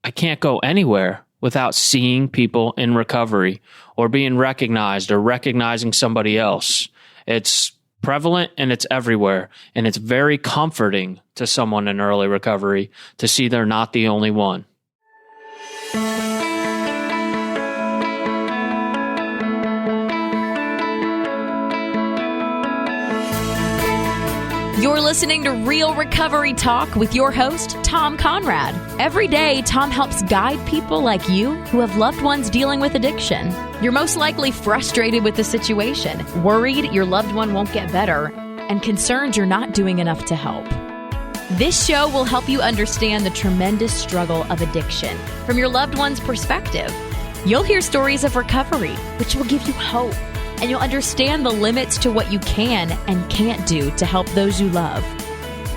I can't go anywhere without seeing people in recovery or being recognized or recognizing somebody else. It's prevalent and it's everywhere. And it's very comforting to someone in early recovery to see they're not the only one. You're listening to Real Recovery Talk with your host, Tom Conrad. Every day, Tom helps guide people like you who have loved ones dealing with addiction. You're most likely frustrated with the situation, worried your loved one won't get better, and concerned you're not doing enough to help. This show will help you understand the tremendous struggle of addiction from your loved one's perspective. You'll hear stories of recovery, which will give you hope, and you'll understand the limits to what you can and can't do to help those you love.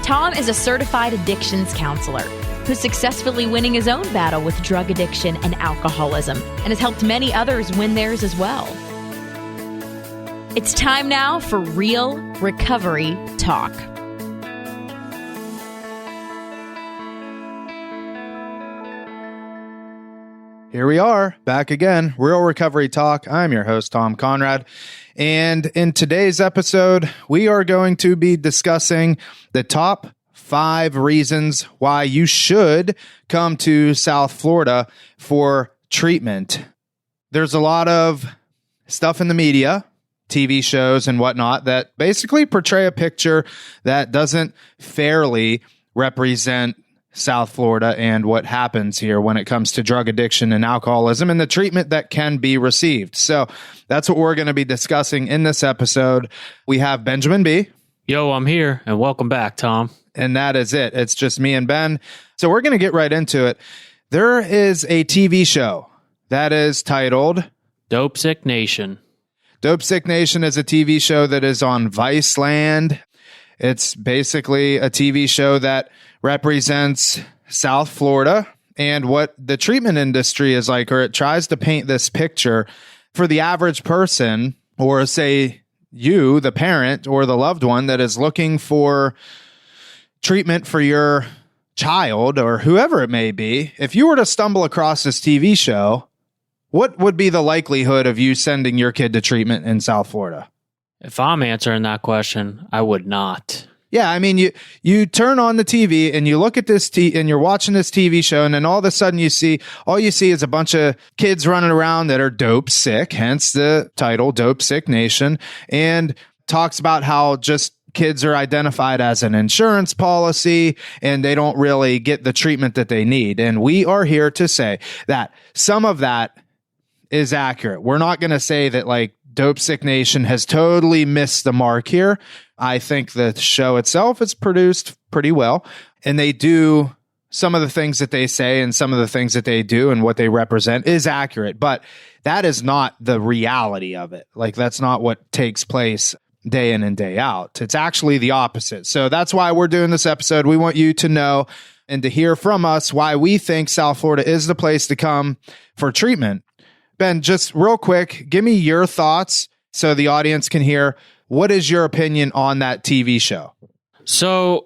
Tom is a certified addictions counselor who's successfully winning his own battle with drug addiction and alcoholism and has helped many others win theirs as well. It's time now for Real Recovery Talk. Here we are, back again, Real Recovery Talk. I'm your host, Tom Conrad. And in today's episode, we are going to be discussing the top 5 reasons why you should come to South Florida for treatment. There's a lot of stuff in the media, TV shows and whatnot, that basically portray a picture that doesn't fairly represent South Florida and what happens here when it comes to drug addiction and alcoholism and the treatment that can be received. So that's what we're going to be discussing in this episode. We have Benjamin B. Yo, I'm here, and welcome back, Tom. And that is it. It's just me and Ben. So we're going to get right into it. There is a TV show that is titled Dope Sick Nation. Dope Sick Nation is a TV show that is on Viceland. It's basically a TV show that represents South Florida and what the treatment industry is like, or it tries to paint this picture for the average person, or say you, the parent or the loved one that is looking for treatment for your child or whoever it may be. If you were to stumble across this TV show, what would be the likelihood of you sending your kid to treatment in South Florida? If I'm answering that question, I would not. Yeah, I mean, you turn on the TV and you look at this and you're watching this TV show, and then all of a sudden all you see is a bunch of kids running around that are dope sick, hence the title, Dope Sick Nation, and talks about how just kids are identified as an insurance policy and they don't really get the treatment that they need. And we are here to say that some of that is accurate. We're not going to say that like Dope Sick Nation has totally missed the mark here. I think the show itself is produced pretty well, and they do some of the things that they say and some of the things that they do and what they represent is accurate, but that is not the reality of it. Like, that's not what takes place day in and day out. It's actually the opposite. So that's why we're doing this episode. We want you to know and to hear from us why we think South Florida is the place to come for treatment. Ben, just real quick, give me your thoughts so the audience can hear. What is your opinion on that TV show? So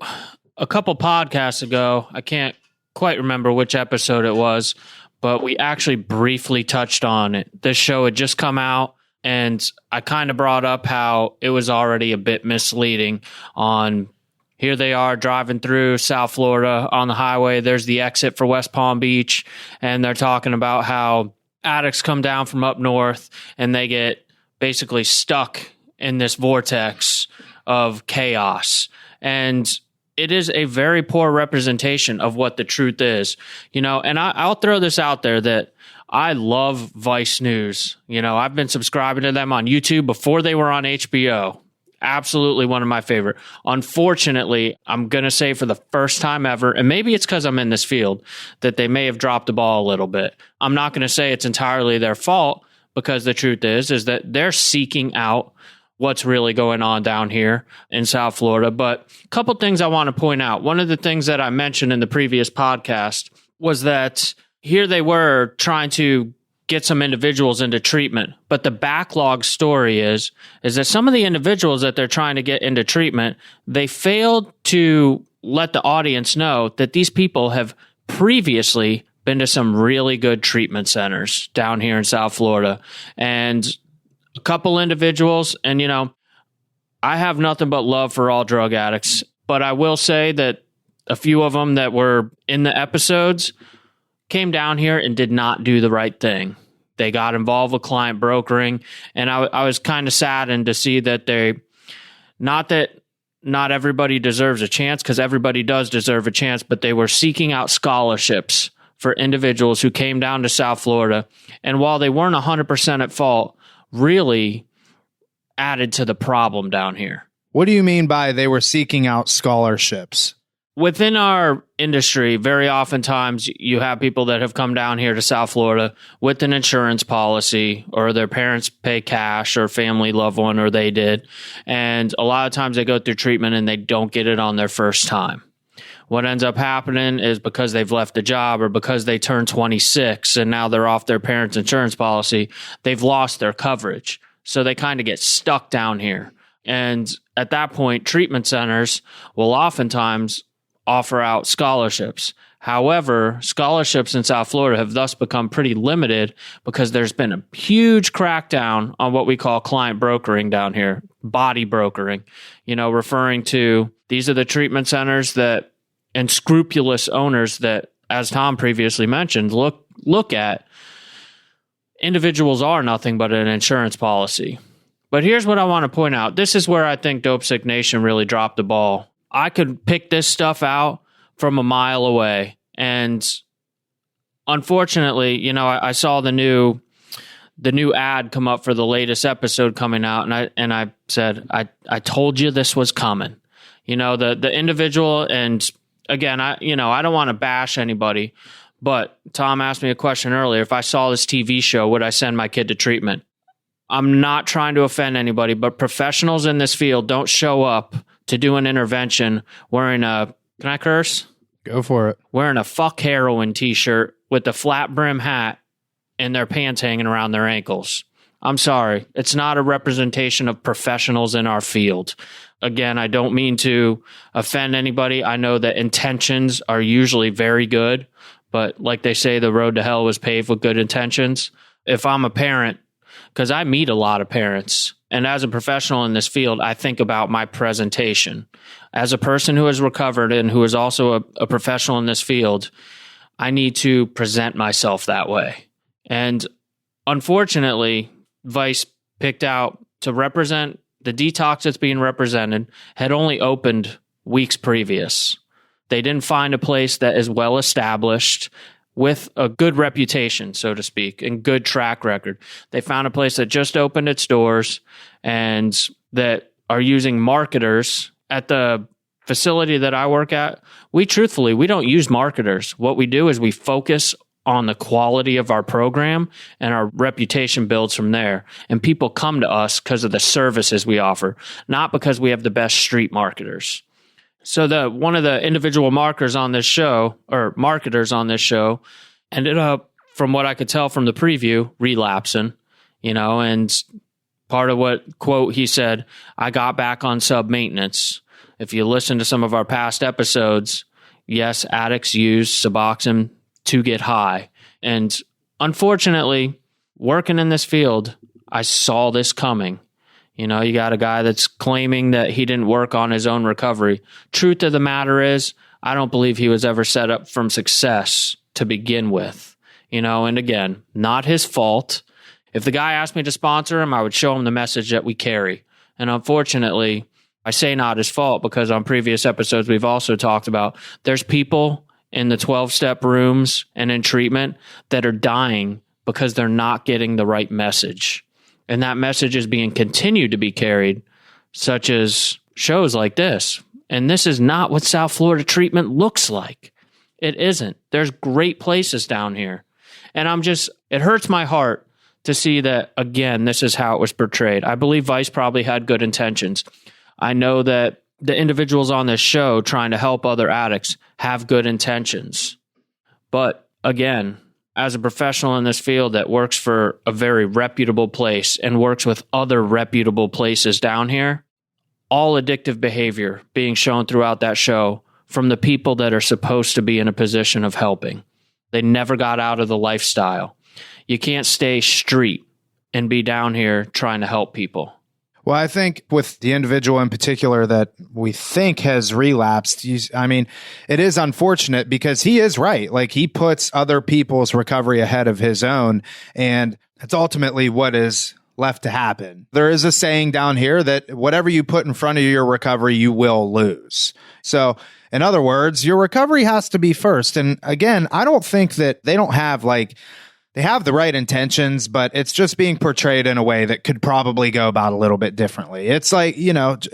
a couple podcasts ago, I can't quite remember which episode it was, but we actually briefly touched on it. This show had just come out, and I kind of brought up how it was already a bit misleading on here they are driving through South Florida on the highway. There's the exit for West Palm Beach, and they're talking about how addicts come down from up north and they get basically stuck in this vortex of chaos. And it is a very poor representation of what the truth is, you know, and I'll throw this out there that I love Vice News. You know, I've been subscribing to them on YouTube before they were on HBO. Absolutely one of my favorite. Unfortunately, I'm going to say for the first time ever, and maybe it's because I'm in this field, that they may have dropped the ball a little bit. I'm not going to say it's entirely their fault, because the truth is that they're seeking out what's really going on down here in South Florida. But a couple things I want to point out. One of the things that I mentioned in the previous podcast was that here they were trying to get some individuals into treatment. But the backlog story is that some of the individuals that they're trying to get into treatment, they failed to let the audience know that these people have previously been to some really good treatment centers down here in South Florida, and a couple individuals, and I have nothing but love for all drug addicts, but I will say that a few of them that were in the episodes came down here and did not do the right thing. They got involved with client brokering, and I was kind of saddened to see that not everybody deserves a chance, because everybody does deserve a chance, but they were seeking out scholarships for individuals who came down to South Florida, and while they weren't 100% at fault, really added to the problem down here. What do you mean by they were seeking out scholarships? Within our industry, very oftentimes you have people that have come down here to South Florida with an insurance policy, or their parents pay cash, or family loved one, or they did. And a lot of times they go through treatment and they don't get it on their first time. What ends up happening is, because they've left the job, or because they turn 26 and now they're off their parents' insurance policy, they've lost their coverage. So they kind of get stuck down here. And at that point, treatment centers will oftentimes offer out scholarships. However, scholarships in South Florida have thus become pretty limited, because there's been a huge crackdown on what we call client brokering down here, body brokering, referring to, these are the treatment centers that, and scrupulous owners that, as Tom previously mentioned, look at individuals are nothing but an insurance policy. But here's what I want to point out. This is where I think Dope Sick Nation really dropped the ball. I could pick this stuff out from a mile away. And unfortunately, I saw the new ad come up for the latest episode coming out, and I said, I told you this was coming. The individual, and again, I don't want to bash anybody, but Tom asked me a question earlier. If I saw this TV show, would I send my kid to treatment? I'm not trying to offend anybody, but professionals in this field don't show up to do an intervention wearing can I curse? Go for it. Wearing a fuck heroin t-shirt with a flat brim hat and their pants hanging around their ankles. I'm sorry. It's not a representation of professionals in our field. Again, I don't mean to offend anybody. I know that intentions are usually very good, but like they say, the road to hell was paved with good intentions. If I'm a parent, because I meet a lot of parents, and as a professional in this field, I think about my presentation. As a person who has recovered and who is also a professional in this field, I need to present myself that way. And unfortunately, Vice picked out to represent the detox that's being represented had only opened weeks previous. They didn't find a place that is well established with a good reputation, so to speak, and good track record. They found a place that just opened its doors and that are using marketers. At the facility that I work at, we don't use marketers. What we do is we focus on the quality of our program, and our reputation builds from there. And people come to us because of the services we offer, not because we have the best street marketers. So one of the individual marketers on this show ended up, from what I could tell from the preview, relapsing, and part of what quote he said, I got back on sub maintenance. If you listen to some of our past episodes, yes, addicts use Suboxone to get high. And unfortunately, working in this field, I saw this coming. You got a guy that's claiming that he didn't work on his own recovery. Truth of the matter is, I don't believe he was ever set up from success to begin with. And again, not his fault. If the guy asked me to sponsor him, I would show him the message that we carry. And unfortunately, I say not his fault because on previous episodes, we've also talked about there's people in the 12-step rooms and in treatment that are dying because they're not getting the right message. And that message is being continued to be carried, such as shows like this. And this is not what South Florida treatment looks like. It isn't. There's great places down here. And it hurts my heart to see that, again, this is how it was portrayed. I believe Vice probably had good intentions. I know that the individuals on this show trying to help other addicts have good intentions. But again, as a professional in this field that works for a very reputable place and works with other reputable places down here, all addictive behavior being shown throughout that show from the people that are supposed to be in a position of helping. They never got out of the lifestyle. You can't stay street and be down here trying to help people. Well, I think with the individual in particular that we think has relapsed, it is unfortunate because he is right. Like, he puts other people's recovery ahead of his own, and that's ultimately what is left to happen. There is a saying down here that whatever you put in front of your recovery, you will lose. So, in other words, your recovery has to be first. And again, I don't think that they don't have they have the right intentions, but it's just being portrayed in a way that could probably go about a little bit differently. It's like,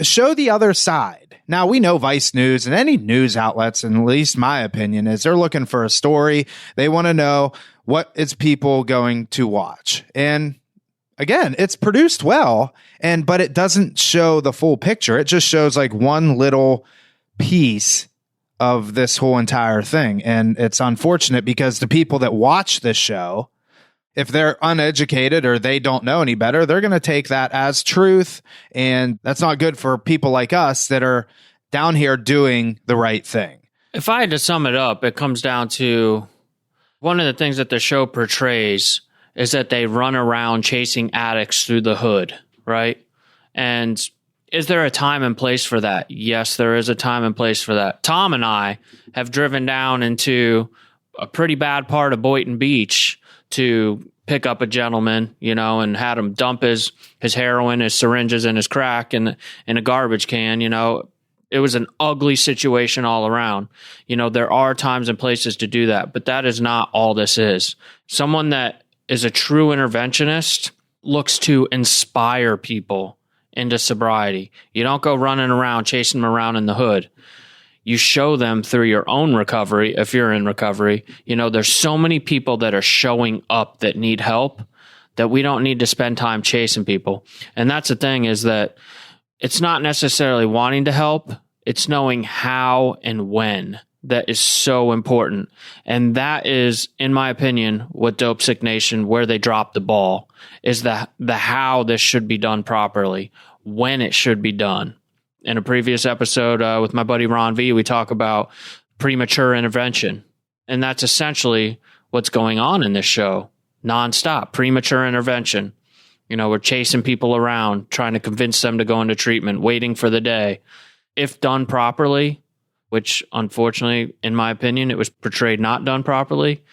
show the other side. Now, we know Vice News and any news outlets, and at least my opinion is they're looking for a story. They want to know what is people going to watch. And again, it's produced well, but it doesn't show the full picture. It just shows like one little piece of this whole entire thing. And it's unfortunate because the people that watch this show, if they're uneducated or they don't know any better, they're going to take that as truth. And that's not good for people like us that are down here doing the right thing. If I had to sum it up, it comes down to one of the things that the show portrays is that they run around chasing addicts through the hood, right? And is there a time and place for that? Yes, there is a time and place for that. Tom and I have driven down into a pretty bad part of Boynton Beach to pick up a gentleman, and had him dump his heroin, his syringes, and his crack in a garbage can. It was an ugly situation all around. There are times and places to do that, but that is not all this is. Someone that is a true interventionist looks to inspire people into sobriety. You don't go running around chasing them around in the hood. You show them through your own recovery. If you're in recovery, there's so many people that are showing up that need help that we don't need to spend time chasing people. And that's the thing, is that it's not necessarily wanting to help. It's knowing how and when that is so important. And that is, in my opinion, what Dope Sick Nation, where they drop the ball, is the how this should be done properly, when it should be done. In a previous episode with my buddy Ron V, we talk about premature intervention. And that's essentially what's going on in this show. Nonstop, premature intervention. We're chasing people around, trying to convince them to go into treatment, waiting for the day. If done properly, which unfortunately, in my opinion, it was portrayed not done properly,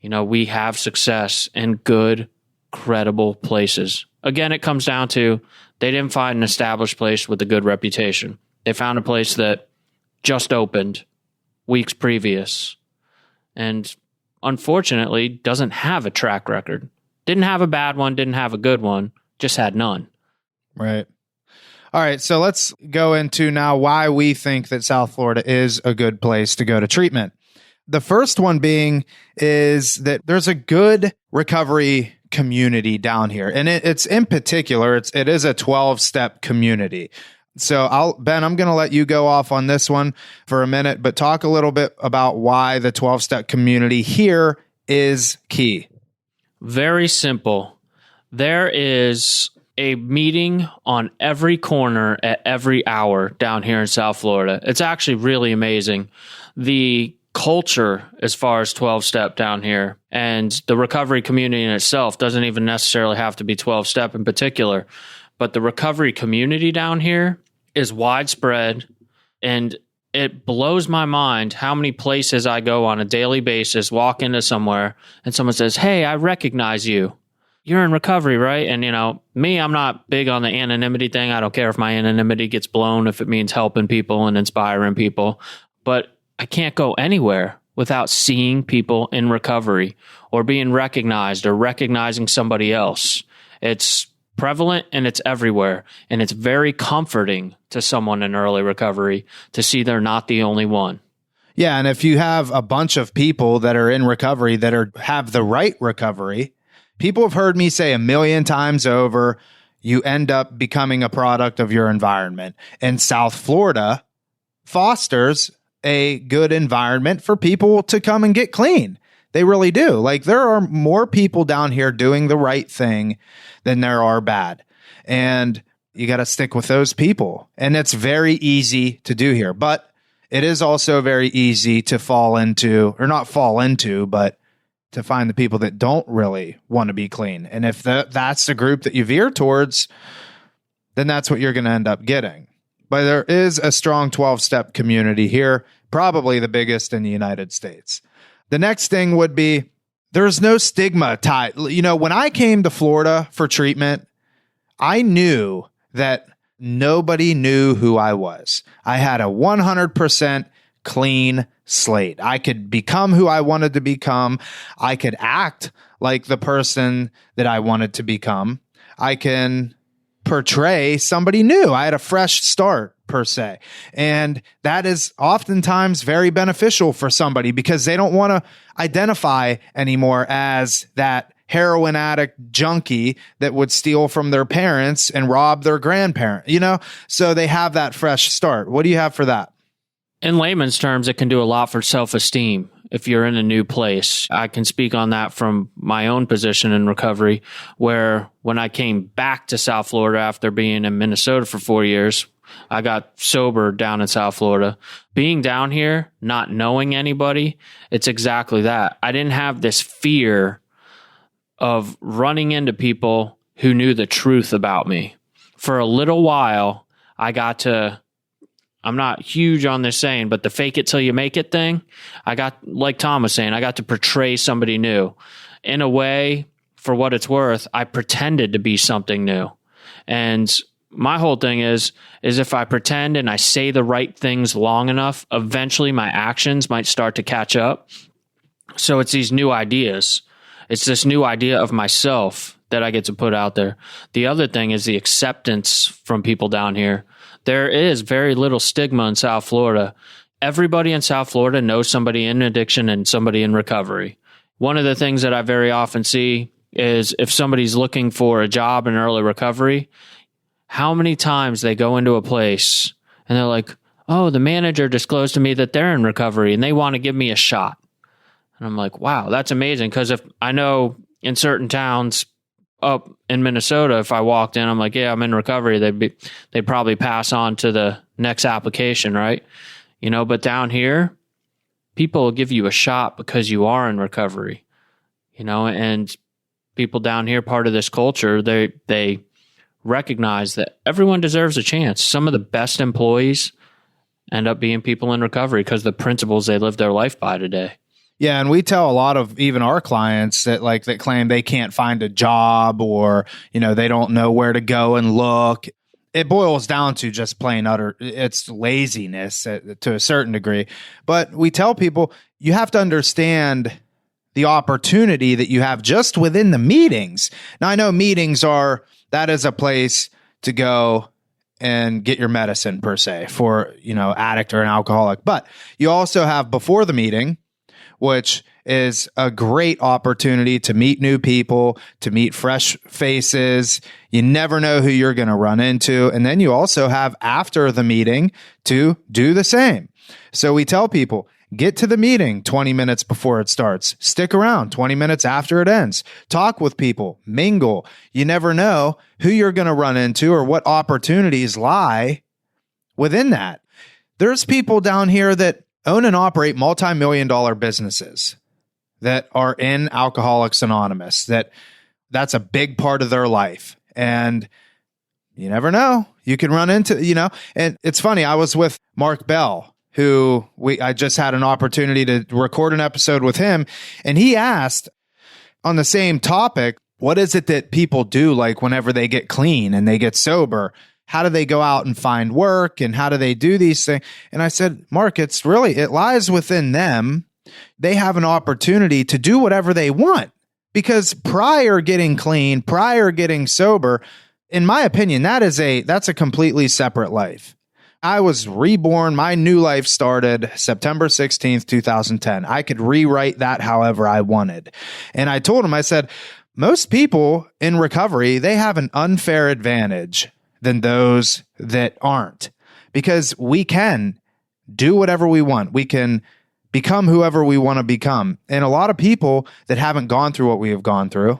we have success in good, credible places. Again, it comes down to they didn't find an established place with a good reputation. They found a place that just opened weeks previous and unfortunately doesn't have a track record. Didn't have a bad one, didn't have a good one, just had none. Right. All right, so let's go into now why we think that South Florida is a good place to go to treatment. The first one being is that there's a good recovery community down here. And it's in particular, it is a 12-step community. So Ben, I'm going to let you go off on this one for a minute, but talk a little bit about why the 12-step community here is key. Very simple. There is a meeting on every corner at every hour down here in South Florida. It's actually really amazing. The culture as far as 12-step down here and the recovery community in itself doesn't even necessarily have to be 12-step in particular, but the recovery community down here is widespread, and it blows my mind how many places I go on a daily basis, walk into somewhere and someone says, "Hey, I recognize you. You're in recovery, right?" And me, I'm not big on the anonymity thing. I don't care if my anonymity gets blown, if it means helping people and inspiring people, but I can't go anywhere without seeing people in recovery or being recognized or recognizing somebody else. It's prevalent and it's everywhere. And it's very comforting to someone in early recovery to see they're not the only one. Yeah. And if you have a bunch of people that are in recovery that have the right recovery, people have heard me say 1,000,000 times over, you end up becoming a product of your environment. And South Florida fosters a good environment for people to come and get clean. They really do. Like, there are more people down here doing the right thing than there are bad. And you got to stick with those people. And it's very easy to do here. But it is also very easy to fall into, or not fall into, but to find the people that don't really want to be clean. And if that's the group that you veer towards, then that's what you're going to end up getting. But there is a strong 12-step community here, probably the biggest in the United States. The next thing would be there's no stigma tied. You know, when I came to Florida for treatment, I knew that nobody knew who I was. I had a 100% clean slate. I could become who I wanted to become. I could act like the person that I wanted to become. I can portray somebody new. I had a fresh start, per se. And that is oftentimes very beneficial for somebody because they don't want to identify anymore as that heroin addict junkie that would steal from their parents and rob their grandparent, you know? So they have that fresh start. What do you have for that? In layman's terms, it can do a lot for self-esteem if you're in a new place. I can speak on that from my own position in recovery, where when I came back to South Florida after being in Minnesota for 4 years, I got sober down in South Florida. Being down here, not knowing anybody, it's exactly that. I didn't have this fear of running into people who knew the truth about me. For a little while, I got to, I'm not huge on this saying, but the fake it till you make it thing, I got, like Tom was saying, I got to portray somebody new. In a way, for what it's worth, I pretended to be something new. And my whole thing is if I pretend and I say the right things long enough, eventually my actions might start to catch up. So it's these new ideas. It's this new idea of myself that I get to put out there. The other thing is the acceptance from people down here. There is very little stigma in South Florida. Everybody in South Florida knows somebody in addiction and somebody in recovery. One of the things that I very often see is if somebody's looking for a job in early recovery, how many times they go into a place and they're like, oh, the manager disclosed to me that they're in recovery and they want to give me a shot. And I'm like, wow, that's amazing. Because if I know in certain towns up in Minnesota, if I walked in, I'm like, yeah, I'm in recovery, they'd probably pass on to the next application, right? You know, but down here, people will give you a shot because you are in recovery, you know, and people down here, part of this culture, they recognize that everyone deserves a chance. Some of the best employees end up being people in recovery because the principles they live their life by today. Yeah, and we tell a lot of even our clients that claim they can't find a job or, you know, they don't know where to go and look. It boils down to just plain utter, it's laziness to a certain degree. But we tell people you have to understand the opportunity that you have just within the meetings. Now, I know meetings that is a place to go and get your medicine per se for, you know, addict or an alcoholic. But you also have before the meeting, which is a great opportunity to meet new people, to meet fresh faces. You never know who you're going to run into. And then you also have after the meeting to do the same. So we tell people, get to the meeting 20 minutes before it starts. Stick around 20 minutes after it ends. Talk with people, mingle. You never know who you're going to run into or what opportunities lie within that. There's people down here that own and operate multi-million-dollar businesses that are in Alcoholics Anonymous. That's a big part of their life. And you never know. You can run into, you know, and it's funny. I was with Mark Bell, who I just had an opportunity to record an episode with him. And he asked on the same topic, what is it that people do like whenever they get clean and they get sober? How do they go out and find work and how do they do these things? And I said, Mark, it lies within them. They have an opportunity to do whatever they want because prior getting clean, prior getting sober, in my opinion, that's a completely separate life. I was reborn. My new life started September 16th, 2010. I could rewrite that however I wanted. And I told him, I said, most people in recovery, they have an unfair advantage than those that aren't, because we can do whatever we want. We can become whoever we want to become. And a lot of people that haven't gone through what we have gone through,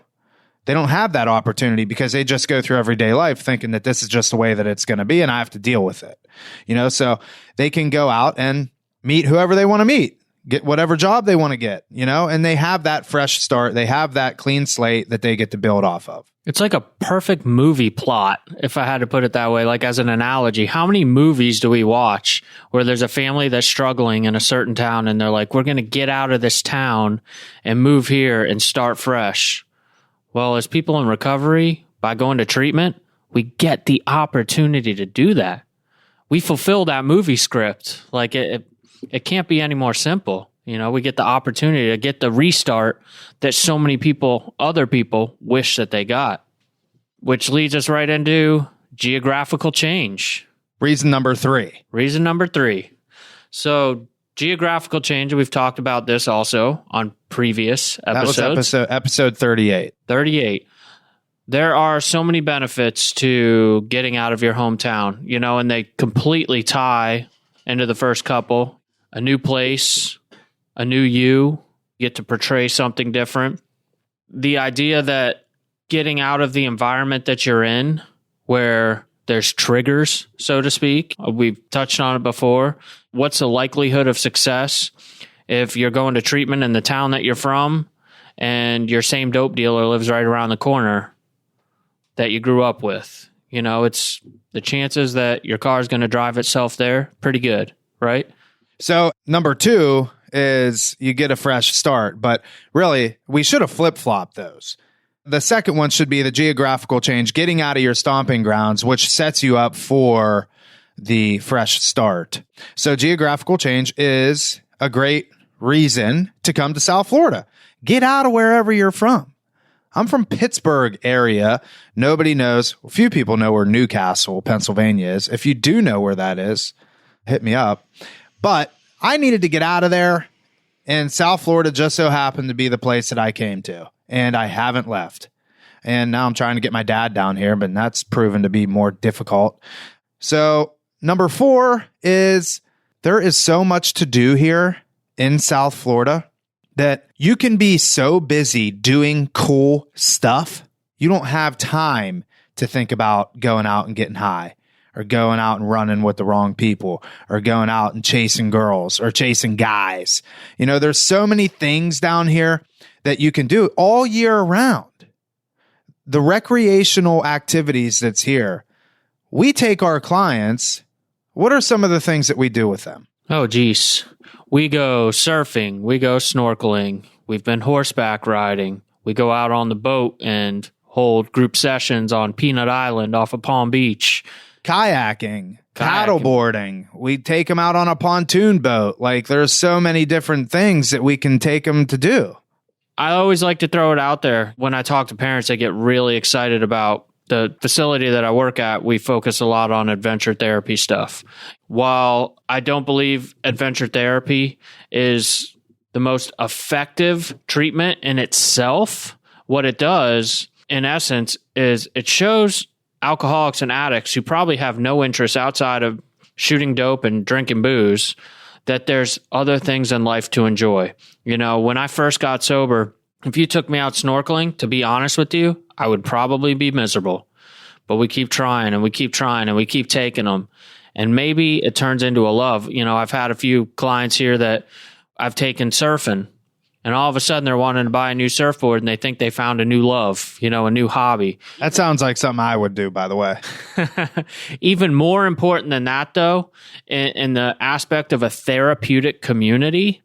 they don't have that opportunity because they just go through everyday life thinking that this is just the way that it's going to be and I have to deal with it. You know, so they can go out and meet whoever they want to meet, get whatever job they want to get, and they have that fresh start. They have that clean slate that they get to build off of. It's like a perfect movie plot, if I had to put it that way, like as an analogy. How many movies do we watch where there's a family that's struggling in a certain town and they're like, we're going to get out of this town and move here and start fresh? Well, as people in recovery, by going to treatment, we get the opportunity to do that. We fulfill that movie script. Like it can't be any more simple. We get the opportunity to get the restart that so many other people wish that they got, which leads us right into geographical change. Reason number 3. So geographical change, we've talked about this also on previous episodes. That was episode 38. 38. There are so many benefits to getting out of your hometown, and they completely tie into the first couple. A new place, a new you get to portray something different. The idea that getting out of the environment that you're in, where there's triggers, so to speak, we've touched on it before. What's the likelihood of success if you're going to treatment in the town that you're from and your same dope dealer lives right around the corner that you grew up with? It's the chances that your car is going to drive itself there, pretty good, right? So number 2 is you get a fresh start, but really we should have flip-flopped those. The second one should be the geographical change, getting out of your stomping grounds, which sets you up for the fresh start. So geographical change is a great reason to come to South Florida. Get out of wherever you're from. I'm from Pittsburgh area. Nobody knows. Few people know where Newcastle, Pennsylvania is. If you do know where that is, hit me up. But I needed to get out of there, and South Florida just so happened to be the place that I came to, and I haven't left. And now I'm trying to get my dad down here, but that's proven to be more difficult. So number 4 is there is so much to do here in South Florida that you can be so busy doing cool stuff, you don't have time to think about going out and getting high, or going out and running with the wrong people, or going out and chasing girls or chasing guys. There's so many things down here that you can do all year round. The recreational activities that's here, we take our clients. What are some of the things that we do with them? Oh, geez. We go surfing. We go snorkeling. We've been horseback riding. We go out on the boat and hold group sessions on Peanut Island off of Palm Beach. Kayaking, paddleboarding. We take them out on a pontoon boat. Like, there's so many different things that we can take them to do. I always like to throw it out there. When I talk to parents, they get really excited about the facility that I work at. We focus a lot on adventure therapy stuff. While I don't believe adventure therapy is the most effective treatment in itself, what it does, in essence, is it shows alcoholics and addicts who probably have no interest outside of shooting dope and drinking booze that there's other things in life to enjoy. When I first got sober, if you took me out snorkeling, to be honest with you, I would probably be miserable. But we keep trying and we keep trying and we keep taking them. And maybe it turns into a love. I've had a few clients here that I've taken surfing, and all of a sudden they're wanting to buy a new surfboard and they think they found a new love, a new hobby. That sounds like something I would do, by the way. Even more important than that, though, in the aspect of a therapeutic community,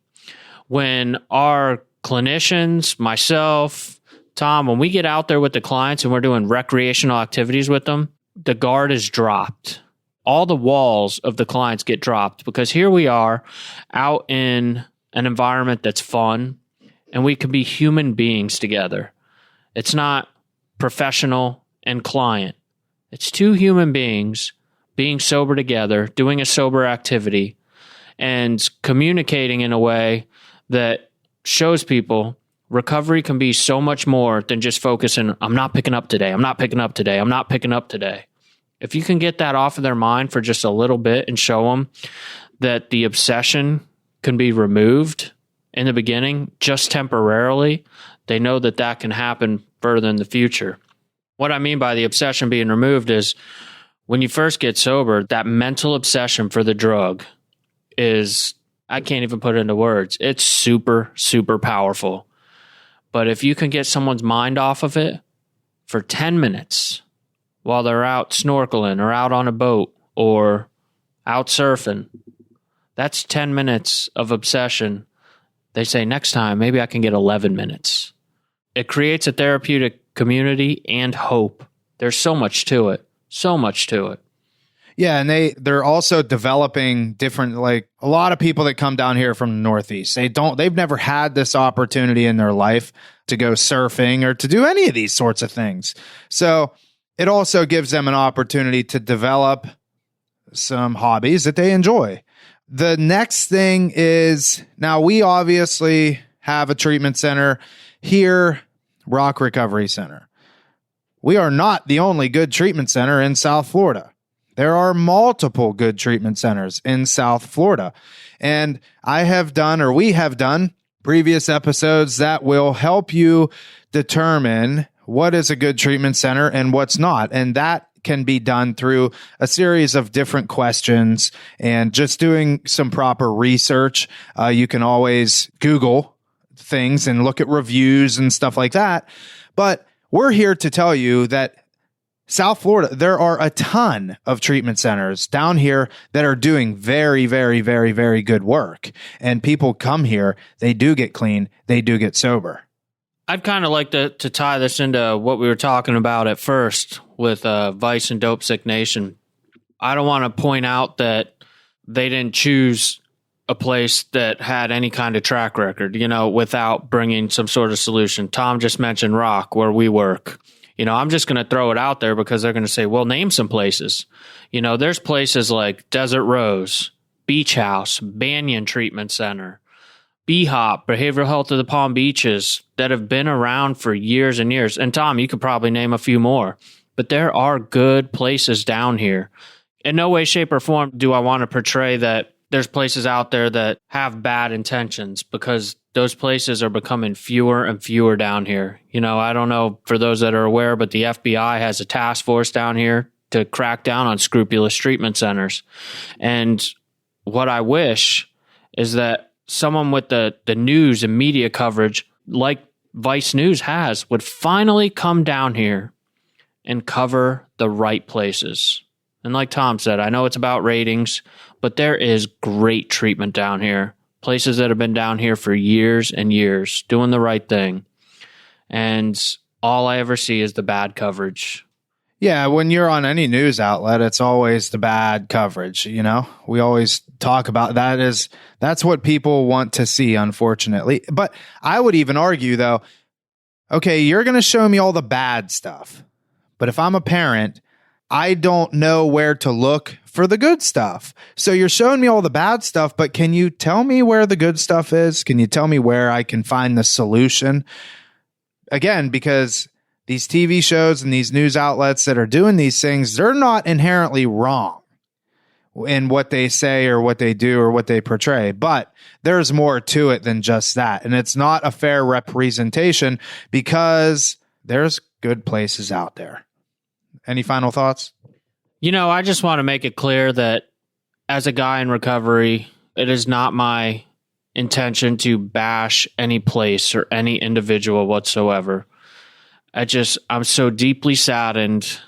when our clinicians, myself, Tom, when we get out there with the clients and we're doing recreational activities with them, the guard is dropped. All the walls of the clients get dropped, because here we are out in an environment that's fun, and we can be human beings together. It's not professional and client. It's two human beings being sober together, doing a sober activity, and communicating in a way that shows people recovery can be so much more than just focusing, I'm not picking up today, I'm not picking up today, I'm not picking up today. If you can get that off of their mind for just a little bit and show them that the obsession can be removed in the beginning, just temporarily, they know that that can happen further in the future. What I mean by the obsession being removed is when you first get sober, that mental obsession for the drug is I can't even put it into words. It's super, super powerful. But if you can get someone's mind off of it for 10 minutes while they're out snorkeling or out on a boat or out surfing, that's 10 minutes of obsession. They say next time, maybe I can get 11 minutes. It creates a therapeutic community and hope. There's so much to it. So much to it. Yeah, and they're also developing different, like a lot of people that come down here from the Northeast. They've never had this opportunity in their life to go surfing or to do any of these sorts of things. So it also gives them an opportunity to develop some hobbies that they enjoy. The next thing is, now we obviously have a treatment center here, Rock Recovery Center. We are not the only good treatment center in South Florida. There are multiple good treatment centers in South Florida. And we have done previous episodes that will help you determine what is a good treatment center and what's not. And that can be done through a series of different questions and just doing some proper research. You can always Google things and look at reviews and stuff like that. But we're here to tell you that South Florida, there are a ton of treatment centers down here that are doing very, very, very, very good work. And people come here, they do get clean, they do get sober. I'd kind of like to tie this into what we were talking about at first with Vice and Dope Sick Nation. I don't want to point out that they didn't choose a place that had any kind of track record, without bringing some sort of solution. Tom just mentioned Rock, where we work. I'm just going to throw it out there because they're going to say, well, name some places. There's places like Desert Rose, Beach House, Banyan Treatment Center, B-Hop, Behavioral Health of the Palm Beaches, that have been around for years and years. And Tom, you could probably name a few more. But there are good places down here. In no way, shape, or form do I want to portray that there's places out there that have bad intentions, because those places are becoming fewer and fewer down here. I don't know for those that are aware, but the FBI has a task force down here to crack down on scrupulous treatment centers. And what I wish is that someone with the news and media coverage, like Vice News has, would finally come down here and cover the right places. And like Tom said, I know it's about ratings, but there is great treatment down here. Places that have been down here for years and years, doing the right thing. And all I ever see is the bad coverage. Yeah, when you're on any news outlet, it's always the bad coverage, We always talk about that. That's what people want to see, unfortunately. But I would even argue, though, okay, you're going to show me all the bad stuff. But if I'm a parent, I don't know where to look for the good stuff. So you're showing me all the bad stuff, but can you tell me where the good stuff is? Can you tell me where I can find the solution? Again, because these TV shows and these news outlets that are doing these things, they're not inherently wrong in what they say or what they do or what they portray, but there's more to it than just that. And it's not a fair representation because there's good places out there. Any final thoughts? I just want to make it clear that as a guy in recovery, it is not my intention to bash any place or any individual whatsoever. I'm so deeply saddened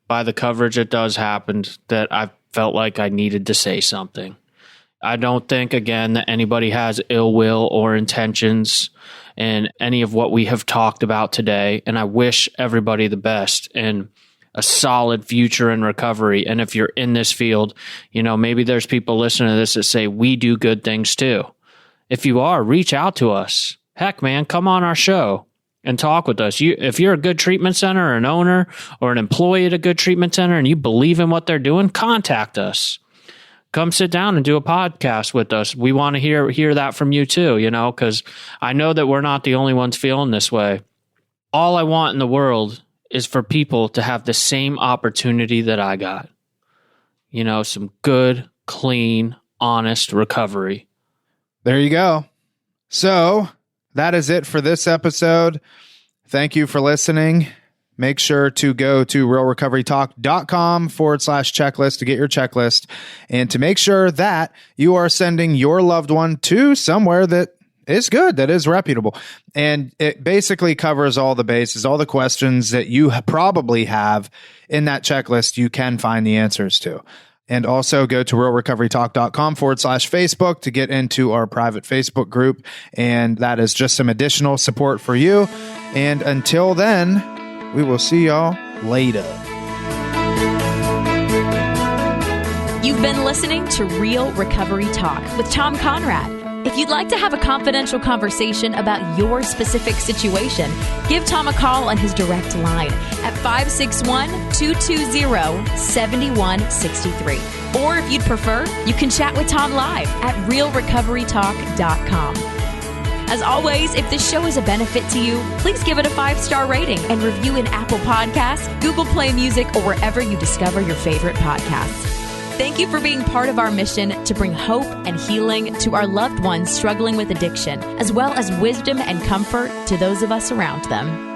by the coverage that does happen that I felt like I needed to say something. I don't think, again, that anybody has ill will or intentions in any of what we have talked about today. And I wish everybody the best and a solid future in recovery. And if you're in this field, maybe there's people listening to this that say, we do good things too. If you are, reach out to us. Heck, man, come on our show and talk with us. If you're a good treatment center or an owner or an employee at a good treatment center and you believe in what they're doing, contact us. Come sit down and do a podcast with us. We want to hear that from you too, because I know that we're not the only ones feeling this way. All I want in the world is for people to have the same opportunity that I got. Some good, clean, honest recovery. There you go. So that is it for this episode. Thank you for listening. make sure to go to realrecoverytalk.com/checklist to get your checklist and to make sure that you are sending your loved one to somewhere that is good, that is reputable. And it basically covers all the bases, all the questions that you probably have in that checklist. You can find the answers to. And also go to realrecoverytalk.com/Facebook to get into our private Facebook group. And that is just some additional support for you. And until then, we will see y'all later. You've been listening to Real Recovery Talk with Tom Conrad. If you'd like to have a confidential conversation about your specific situation, give Tom a call on his direct line at 561-220-7163. Or if you'd prefer, you can chat with Tom live at realrecoverytalk.com. As always, if this show is a benefit to you, please give it a 5-star rating and review in Apple Podcasts, Google Play Music, or wherever you discover your favorite podcasts. Thank you for being part of our mission to bring hope and healing to our loved ones struggling with addiction, as well as wisdom and comfort to those of us around them.